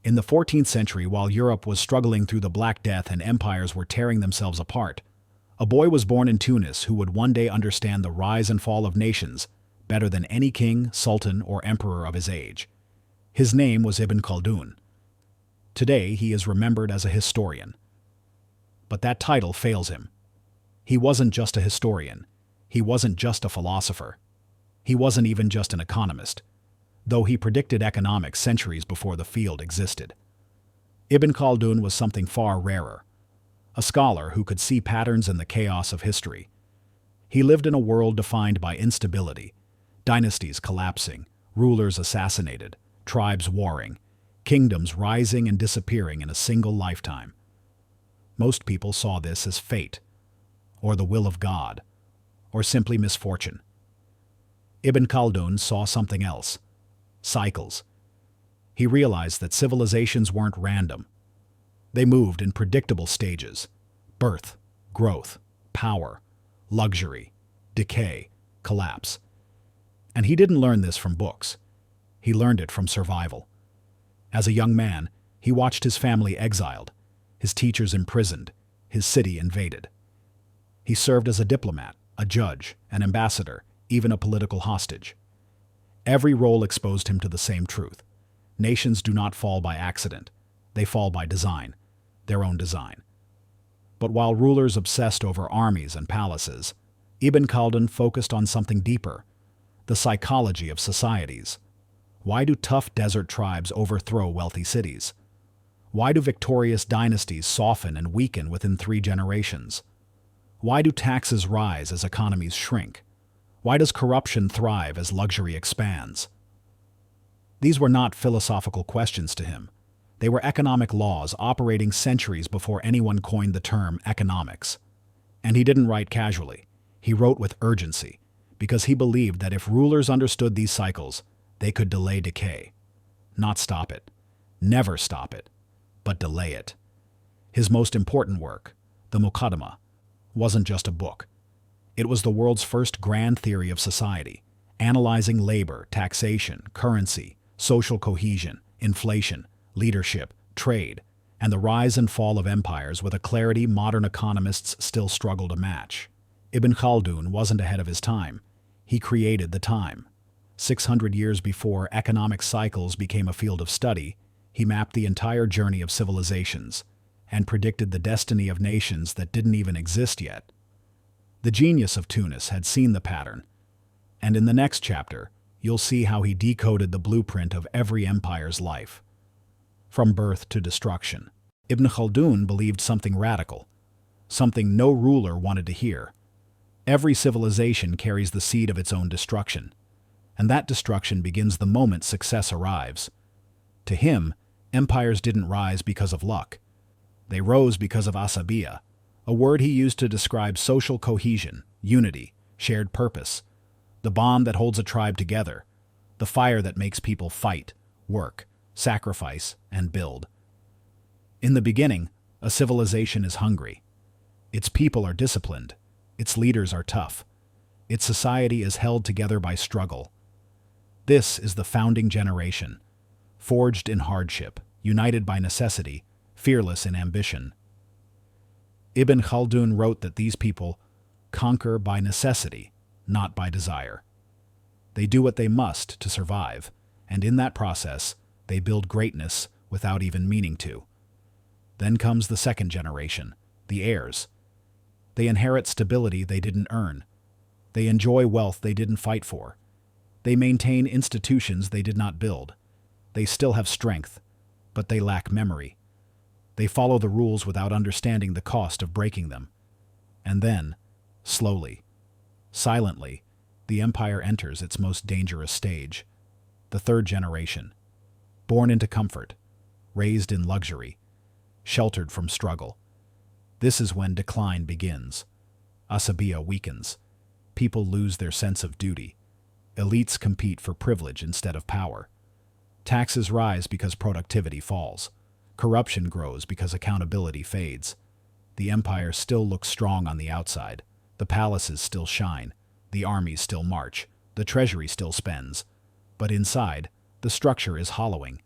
In the 14th century, while Europe was struggling through the Black Death and empires were tearing themselves apart, a boy was born in Tunis who would one day understand the rise and fall of nations better than any king, sultan, or emperor of his age. His name was Ibn Khaldun. Today, he is remembered as a historian. But that title fails him. He wasn't just a historian. He wasn't just a philosopher. He wasn't even just an economist, though he predicted economics centuries before the field existed. Ibn Khaldun was something far rarer, a scholar who could see patterns in the chaos of history. He lived in a world defined by instability, dynasties collapsing, rulers assassinated, tribes warring, kingdoms rising and disappearing in a single lifetime. Most people saw this as fate, or the will of God, or simply misfortune. Ibn Khaldun saw something else: cycles. He realized that civilizations weren't random. They moved in predictable stages: birth, growth, power, luxury, decay, collapse. And he didn't learn this from books. He learned it from survival. As a young man, he watched his family exiled, his teachers imprisoned, his city invaded. He served as a diplomat, a judge, an ambassador, even a political hostage. Every role exposed him to the same truth: nations do not fall by accident. They fall by design, their own design. But while rulers obsessed over armies and palaces, Ibn Khaldun focused on something deeper: the psychology of societies. Why do tough desert tribes overthrow wealthy cities? Why do victorious dynasties soften and weaken within 3 generations? Why do taxes rise as economies shrink? Why does corruption thrive as luxury expands? These were not philosophical questions to him. They were economic laws operating centuries before anyone coined the term economics. And he didn't write casually. He wrote with urgency, because he believed that if rulers understood these cycles, they could delay decay. Not stop it. Never stop it. But delay it. His most important work, the Muqaddimah, wasn't just a book. It was the world's first grand theory of society, analyzing labor, taxation, currency, social cohesion, inflation, leadership, trade, and the rise and fall of empires with a clarity modern economists still struggle to match. Ibn Khaldun wasn't ahead of his time. He created the time. 600 years before economic cycles became a field of study, he mapped the entire journey of civilizations and predicted the destiny of nations that didn't even exist yet. The genius of Tunis had seen the pattern, and in the next chapter, you'll see how he decoded the blueprint of every empire's life. From birth to destruction, Ibn Khaldun believed something radical, something no ruler wanted to hear. Every civilization carries the seed of its own destruction, and that destruction begins the moment success arrives. To him, empires didn't rise because of luck. They rose because of asabiya, a word he used to describe social cohesion, unity, shared purpose, the bond that holds a tribe together, the fire that makes people fight, work, sacrifice, and build. In the beginning, a civilization is hungry. Its people are disciplined. Its leaders are tough. Its society is held together by struggle. This is the founding generation, forged in hardship, united by necessity, fearless in ambition. Ibn Khaldun wrote that these people conquer by necessity, not by desire. They do what they must to survive, and in that process, they build greatness without even meaning to. Then comes the second generation, the heirs. They inherit stability they didn't earn. They enjoy wealth they didn't fight for. They maintain institutions they did not build. They still have strength, but they lack memory. They follow the rules without understanding the cost of breaking them. And then, slowly, silently, the empire enters its most dangerous stage, the third generation. Born into comfort, raised in luxury, sheltered from struggle. This is when decline begins. Asabiya weakens. People lose their sense of duty. Elites compete for privilege instead of power. Taxes rise because productivity falls. Corruption grows because accountability fades. The empire still looks strong on the outside. The palaces still shine. The armies still march. The treasury still spends. But inside, the structure is hollowing.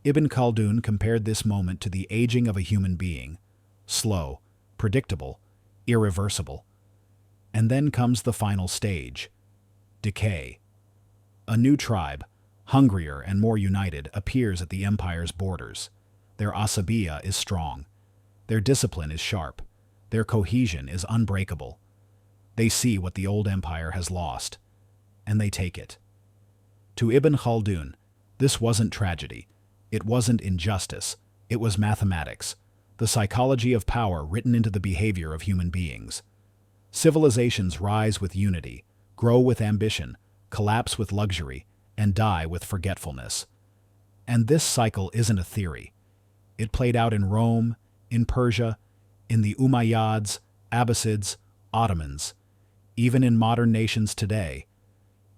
Ibn Khaldun compared this moment to the aging of a human being, slow, predictable, irreversible. And then comes the final stage, decay. A new tribe, hungrier and more united, appears at the empire's borders. Their asabiya is strong. Their discipline is sharp. Their cohesion is unbreakable. They see what the old empire has lost, and they take it. To Ibn Khaldun, this wasn't tragedy. It wasn't injustice. It was mathematics, the psychology of power written into the behavior of human beings. Civilizations rise with unity, grow with ambition, collapse with luxury, and die with forgetfulness. And this cycle isn't a theory. It played out in Rome, in Persia, in the Umayyads, Abbasids, Ottomans, even in modern nations today.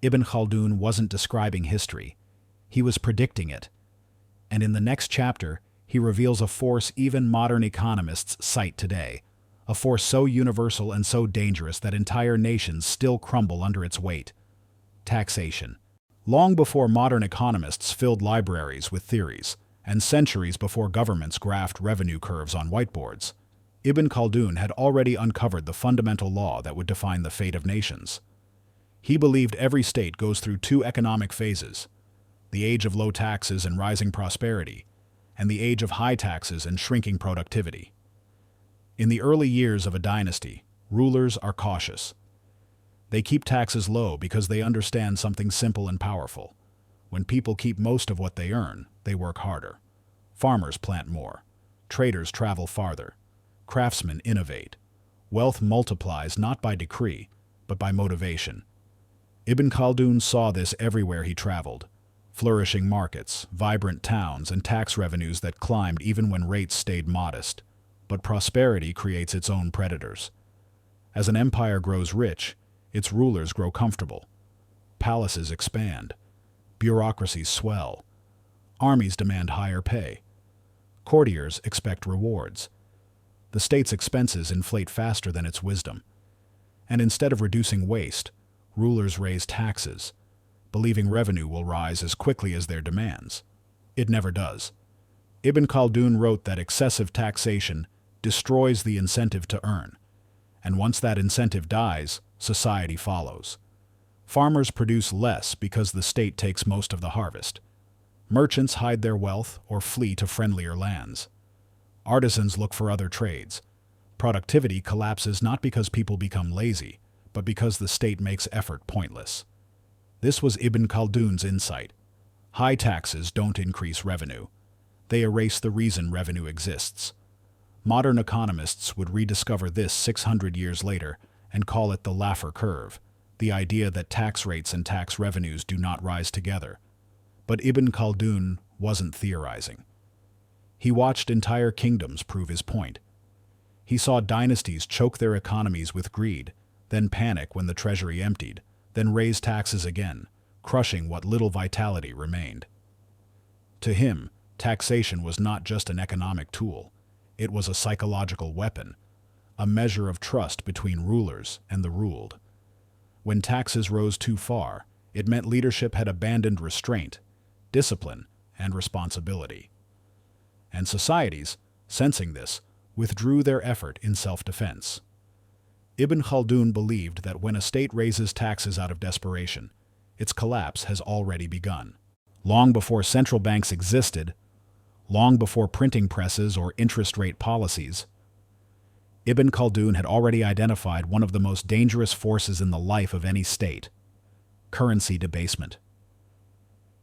Ibn Khaldun wasn't describing history. He was predicting it. And in the next chapter, he reveals a force even modern economists cite today, a force so universal and so dangerous that entire nations still crumble under its weight: taxation. Long before modern economists filled libraries with theories, and centuries before governments graphed revenue curves on whiteboards, Ibn Khaldun had already uncovered the fundamental law that would define the fate of nations. He believed every state goes through two economic phases: the age of low taxes and rising prosperity, and the age of high taxes and shrinking productivity. In the early years of a dynasty, rulers are cautious. They keep taxes low because they understand something simple and powerful. When people keep most of what they earn, they work harder. Farmers plant more. Traders travel farther. Craftsmen innovate. Wealth multiplies not by decree, but by motivation. Ibn Khaldun saw this everywhere he traveled: flourishing markets, vibrant towns, and tax revenues that climbed even when rates stayed modest. But prosperity creates its own predators. As an empire grows rich, its rulers grow comfortable. Palaces expand. Bureaucracies swell. Armies demand higher pay. Courtiers expect rewards. The state's expenses inflate faster than its wisdom. And instead of reducing waste, rulers raise taxes, believing revenue will rise as quickly as their demands. It never does. Ibn Khaldun wrote that excessive taxation destroys the incentive to earn, and once that incentive dies, society follows. Farmers produce less because the state takes most of the harvest. Merchants hide their wealth or flee to friendlier lands. Artisans look for other trades. Productivity collapses not because people become lazy, but because the state makes effort pointless. This was Ibn Khaldun's insight. High taxes don't increase revenue. They erase the reason revenue exists. Modern economists would rediscover this 600 years later and call it the Laffer curve, the idea that tax rates and tax revenues do not rise together. But Ibn Khaldun wasn't theorizing. He watched entire kingdoms prove his point. He saw dynasties choke their economies with greed, then panic when the treasury emptied, then raise taxes again, crushing what little vitality remained. To him, taxation was not just an economic tool. It was a psychological weapon, a measure of trust between rulers and the ruled. When taxes rose too far, it meant leadership had abandoned restraint, discipline, and responsibility. And societies, sensing this, withdrew their effort in self-defense. Ibn Khaldun believed that when a state raises taxes out of desperation, its collapse has already begun. Long before central banks existed, long before printing presses or interest rate policies, Ibn Khaldun had already identified one of the most dangerous forces in the life of any state: currency debasement.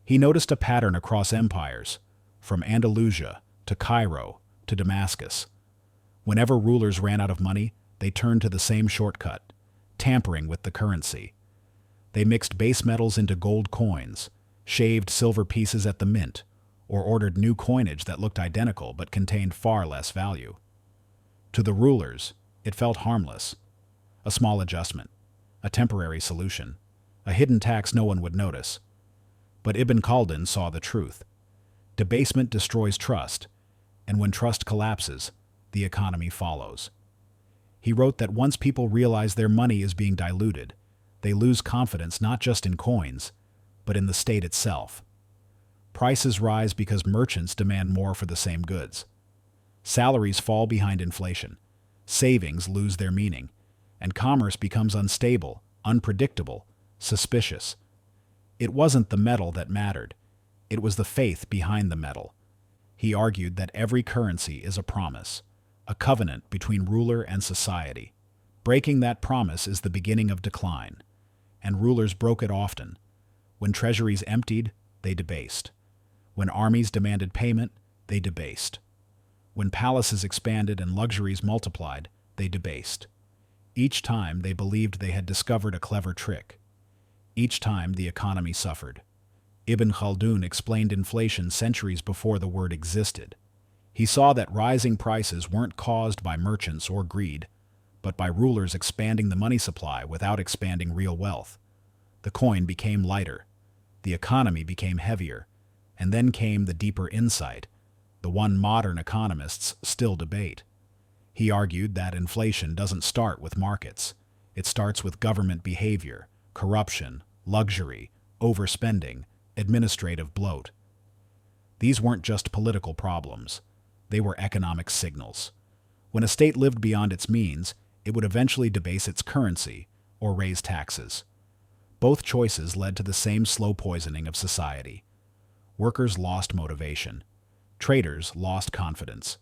He noticed a pattern across empires, from Andalusia to Cairo to Damascus. Whenever rulers ran out of money, they turned to the same shortcut: tampering with the currency. They mixed base metals into gold coins, shaved silver pieces at the mint, or ordered new coinage that looked identical but contained far less value. To the rulers, it felt harmless. A small adjustment, a temporary solution, a hidden tax no one would notice. But Ibn Khaldun saw the truth. Debasement destroys trust, and when trust collapses, the economy follows. He wrote that once people realize their money is being diluted, they lose confidence not just in coins, but in the state itself. Prices rise because merchants demand more for the same goods. Salaries fall behind inflation. Savings lose their meaning, and commerce becomes unstable, unpredictable, suspicious. It wasn't the metal that mattered. It was the faith behind the metal. He argued that every currency is a promise, a covenant between ruler and society. Breaking that promise is the beginning of decline, and rulers broke it often. When treasuries emptied, they debased. When armies demanded payment, they debased. When palaces expanded and luxuries multiplied, they debased. Each time they believed they had discovered a clever trick. Each time the economy suffered. Ibn Khaldun explained inflation centuries before the word existed. He saw that rising prices weren't caused by merchants or greed, but by rulers expanding the money supply without expanding real wealth. The coin became lighter. The economy became heavier. And then came the deeper insight, the one modern economists still debate. He argued that inflation doesn't start with markets. It starts with government behavior, corruption, luxury, overspending, administrative bloat. These weren't just political problems. They were economic signals. When a state lived beyond its means, it would eventually debase its currency or raise taxes. Both choices led to the same slow poisoning of society. Workers lost motivation. Traders lost confidence.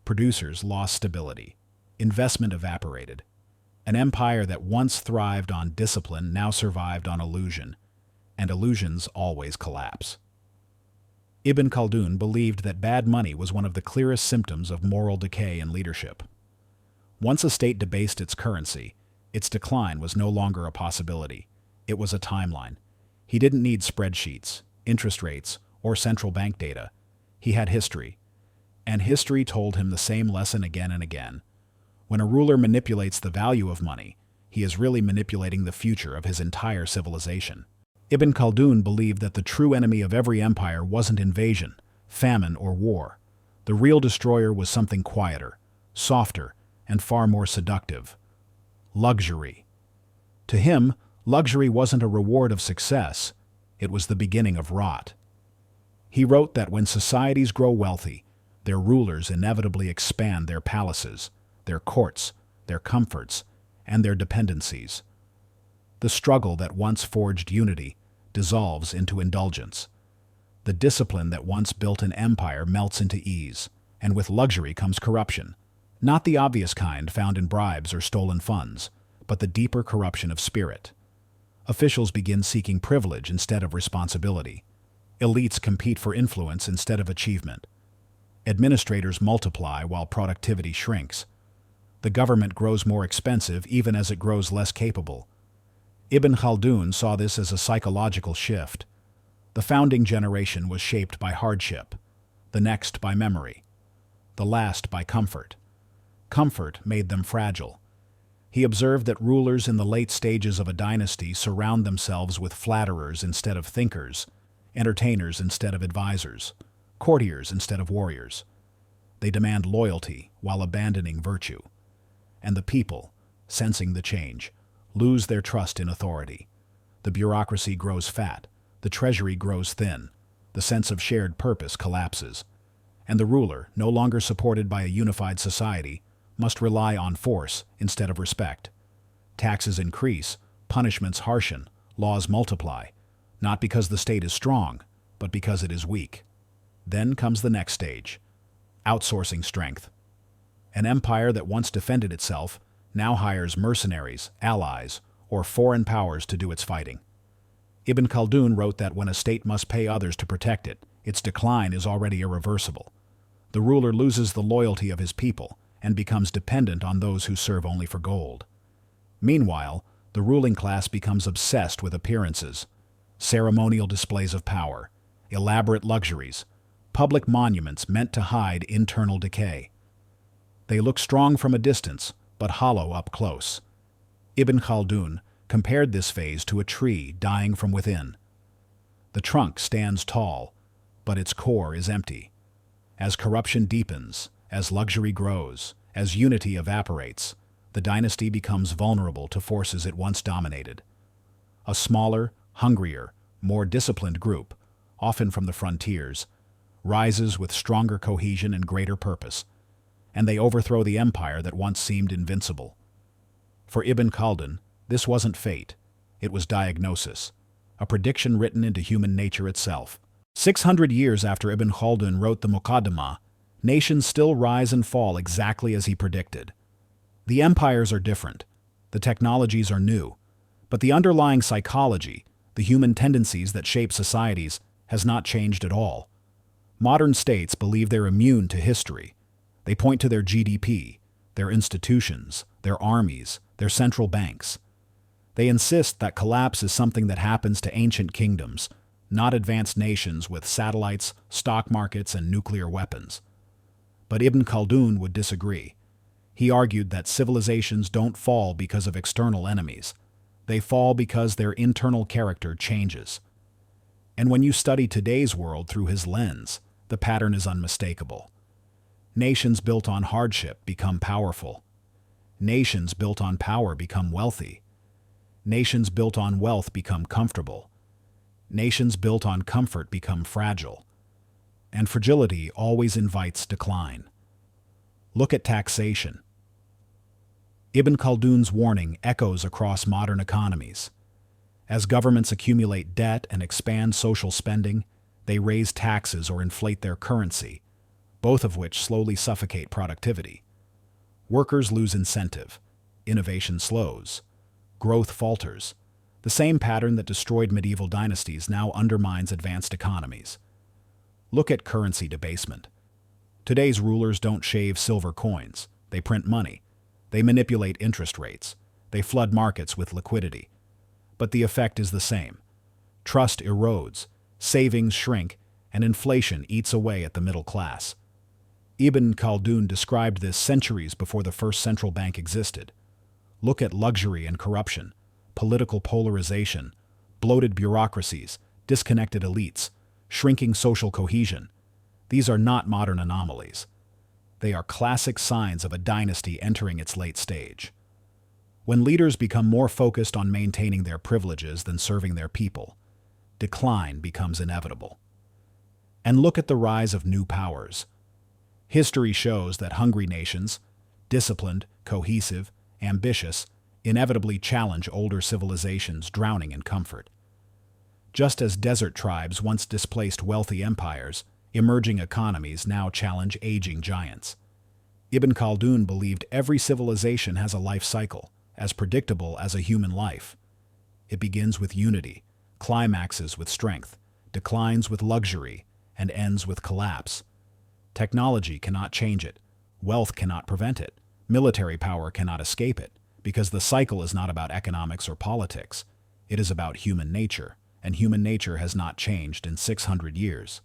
Producers lost stability. Investment evaporated. An empire that once thrived on discipline now survived on illusion, and illusions always collapse. Ibn Khaldun believed that bad money was one of the clearest symptoms of moral decay in leadership. Once a state debased its currency, its decline was no longer a possibility. It was a timeline. He didn't need spreadsheets, interest rates, or central bank data. He had history. And history told him the same lesson again and again. When a ruler manipulates the value of money, he is really manipulating the future of his entire civilization. Ibn Khaldun believed that the true enemy of every empire wasn't invasion, famine, or war. The real destroyer was something quieter, softer, and far more seductive. Luxury. To him, luxury wasn't a reward of success. It was the beginning of rot. He wrote that when societies grow wealthy, their rulers inevitably expand their palaces, their courts, their comforts, and their dependencies. The struggle that once forged unity dissolves into indulgence. The discipline that once built an empire melts into ease, and with luxury comes corruption. Not the obvious kind found in bribes or stolen funds, but the deeper corruption of spirit. Officials begin seeking privilege instead of responsibility. Elites compete for influence instead of achievement. Administrators multiply while productivity shrinks. The government grows more expensive even as it grows less capable. Ibn Khaldun saw this as a psychological shift. The founding generation was shaped by hardship, the next by memory, the last by comfort. Comfort made them fragile. He observed that rulers in the late stages of a dynasty surround themselves with flatterers instead of thinkers, entertainers instead of advisors, courtiers instead of warriors. They demand loyalty while abandoning virtue. And the people, sensing the change, lose their trust in authority. The bureaucracy grows fat, the treasury grows thin, the sense of shared purpose collapses, and the ruler, no longer supported by a unified society, must rely on force instead of respect. Taxes increase, punishments harshen, laws multiply, not because the state is strong, but because it is weak. Then comes the next stage, outsourcing strength. An empire that once defended itself now hires mercenaries, allies, or foreign powers to do its fighting. Ibn Khaldun wrote that when a state must pay others to protect it, its decline is already irreversible. The ruler loses the loyalty of his people and becomes dependent on those who serve only for gold. Meanwhile, the ruling class becomes obsessed with appearances, ceremonial displays of power, elaborate luxuries, public monuments meant to hide internal decay. They look strong from a distance, but hollow up close. Ibn Khaldun compared this phase to a tree dying from within. The trunk stands tall, but its core is empty. As corruption deepens, as luxury grows, as unity evaporates, the dynasty becomes vulnerable to forces it once dominated. A smaller, hungrier, more disciplined group, often from the frontiers, rises with stronger cohesion and greater purpose, and they overthrow the empire that once seemed invincible. For Ibn Khaldun, this wasn't fate, it was diagnosis, a prediction written into human nature itself. 600 years after Ibn Khaldun wrote the Muqaddimah, nations still rise and fall exactly as he predicted. The empires are different, the technologies are new, but the underlying psychology, the human tendencies that shape societies, has not changed at all. Modern states believe they're immune to history. They point to their GDP, their institutions, their armies, their central banks. They insist that collapse is something that happens to ancient kingdoms, not advanced nations with satellites, stock markets, and nuclear weapons. But Ibn Khaldun would disagree. He argued that civilizations don't fall because of external enemies. They fall because their internal character changes. And when you study today's world through his lens, the pattern is unmistakable. Nations built on hardship become powerful. Nations built on power become wealthy. Nations built on wealth become comfortable. Nations built on comfort become fragile. And fragility always invites decline. Look at taxation. Ibn Khaldun's warning echoes across modern economies. As governments accumulate debt and expand social spending, they raise taxes or inflate their currency, both of which slowly suffocate productivity. Workers lose incentive. Innovation slows. Growth falters. The same pattern that destroyed medieval dynasties now undermines advanced economies. Look at currency debasement. Today's rulers don't shave silver coins. They print money. They manipulate interest rates. They flood markets with liquidity. But the effect is the same. Trust erodes, savings shrink, and inflation eats away at the middle class. Ibn Khaldun described this centuries before the first central bank existed. Look at luxury and corruption, political polarization, bloated bureaucracies, disconnected elites, shrinking social cohesion. These are not modern anomalies. They are classic signs of a dynasty entering its late stage. When leaders become more focused on maintaining their privileges than serving their people, decline becomes inevitable. And look at the rise of new powers. History shows that hungry nations, disciplined, cohesive, ambitious, inevitably challenge older civilizations drowning in comfort. Just as desert tribes once displaced wealthy empires, emerging economies now challenge aging giants. Ibn Khaldun believed every civilization has a life cycle, as predictable as a human life. It begins with unity, climaxes with strength, declines with luxury, and ends with collapse. Technology cannot change it. Wealth cannot prevent it. Military power cannot escape it, because the cycle is not about economics or politics. It is about human nature, and human nature has not changed in 600 years.